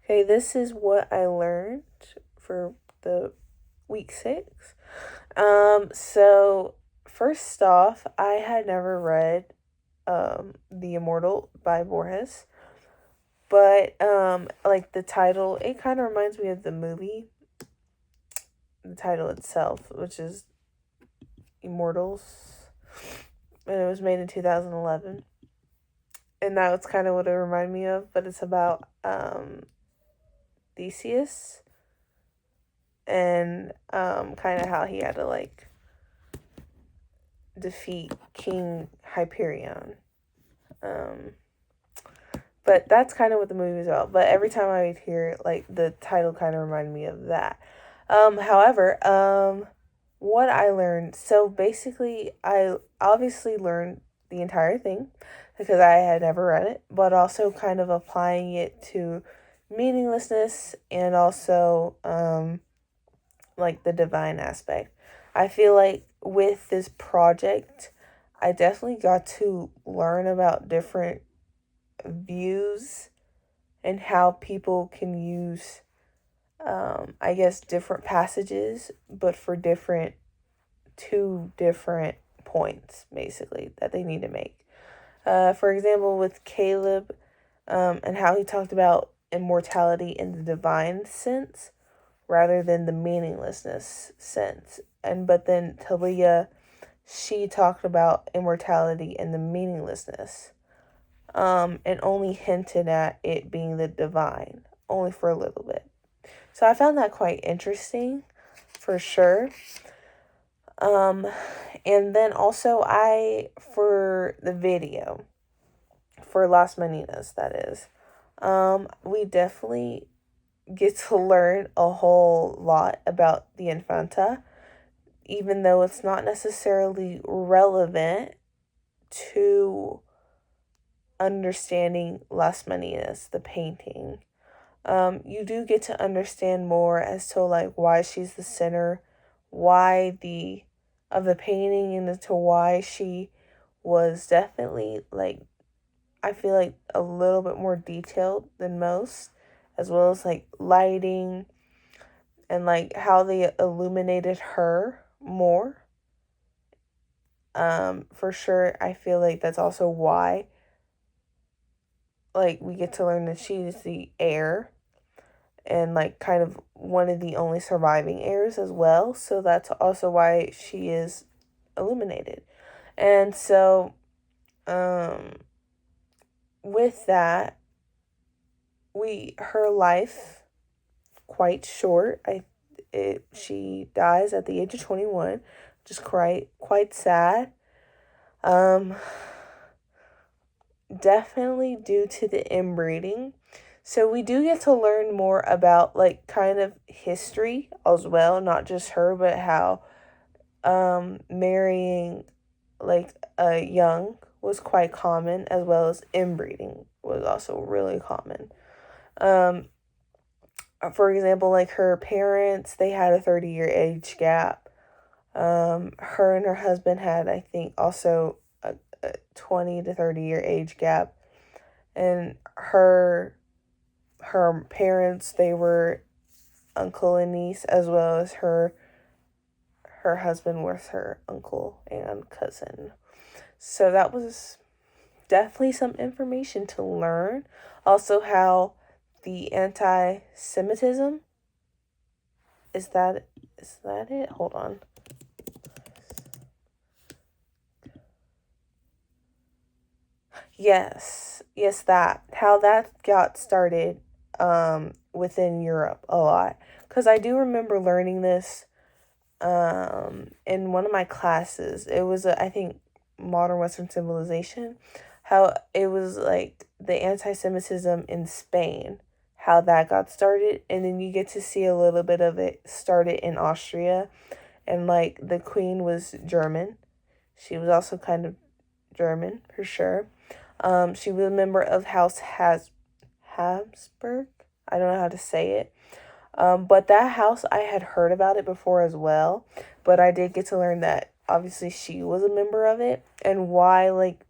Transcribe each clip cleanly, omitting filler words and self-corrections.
Okay, this is what I learned for the week 6. So first off, I had never read The Immortal by Borges, but like the title, it kind of reminds me of the movie, the title itself, which is Immortals, and it was made in 2011. And that's kind of what it reminded me of, but it's about Theseus and kind of how he had to like defeat King Hyperion. Um, but that's kind of what the movie is about. But every time I would hear it, like the title kind of reminded me of that. However, what I learned, so basically, I obviously learned the entire thing because I had never read it, but also kind of applying it to meaninglessness and also like the divine aspect. I feel like with this project, I definitely got to learn about different views and how people can use, I guess, different passages, but for two different points, basically, that they need to make. For example, with Caleb and how he talked about immortality in the divine sense rather than the meaninglessness sense. And but then Talia, she talked about immortality and the meaninglessness, and only hinted at it being the divine, only for a little bit. So I found that quite interesting, for sure. Um, and then also for the video, for Las Maninas, that is, we definitely get to learn a whole lot about the Infanta, even though it's not necessarily relevant to understanding Las Maninas, the painting. You do get to understand more as to like why she's the center, why the of the painting, and as to why she was definitely like, I feel like a little bit more detailed than most, as well as like lighting and like how they illuminated her more. For sure, I feel like that's also why like we get to learn that she's the heir and like kind of one of the only surviving heirs as well. So that's also why she is illuminated. And so um with that, we her life quite short. She dies at the age of 21, just quite sad. Um Definitely due to the inbreeding. So we do get to learn more about like kind of history as well, not just her, but how marrying like a young was quite common, as well as inbreeding was also really common. Um for example, like her parents, they had a 30-year age gap. Her and her husband had, I think, also a 20 to 30-year age gap. And her parents, they were uncle and niece, as well as her husband was her uncle and cousin. So that was definitely some information to learn. Also, how the anti-Semitism, is that it? Hold on. Yes, that how that got started within Europe a lot, because I do remember learning this in one of my classes. It was I think modern Western civilization, how it was like the anti-Semitism in Spain, how that got started, and then you get to see a little bit of it started in Austria, and like the queen was German. She was also kind of German for sure. She was a member of House Habsburg. I don't know how to say it. But that house, I had heard about it before as well. But I did get to learn that obviously she was a member of it, and why like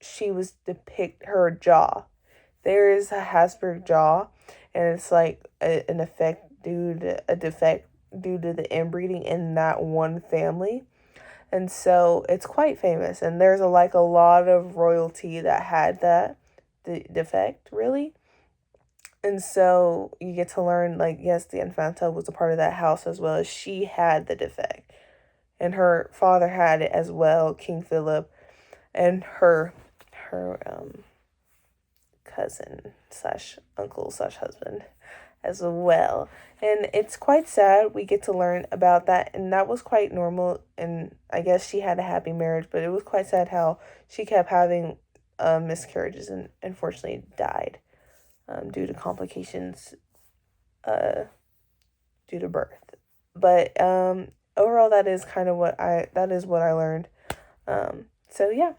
she was depict her jaw there is a Habsburg jaw, and it's like an effect due to a defect due to the inbreeding in that one family. And so it's quite famous, and there's like a lot of royalty that had that the defect, really. And so you get to learn, like, yes, the Infanta was a part of that house as well, as she had the defect. And her father had it as well, King Philip, and her cousin slash uncle slash husband as well. And it's quite sad. We get to learn about that, and that was quite normal. And I guess she had a happy marriage, but it was quite sad how she kept having miscarriages and unfortunately died due to complications uh, due to birth. But overall, that is what I learned. So yeah.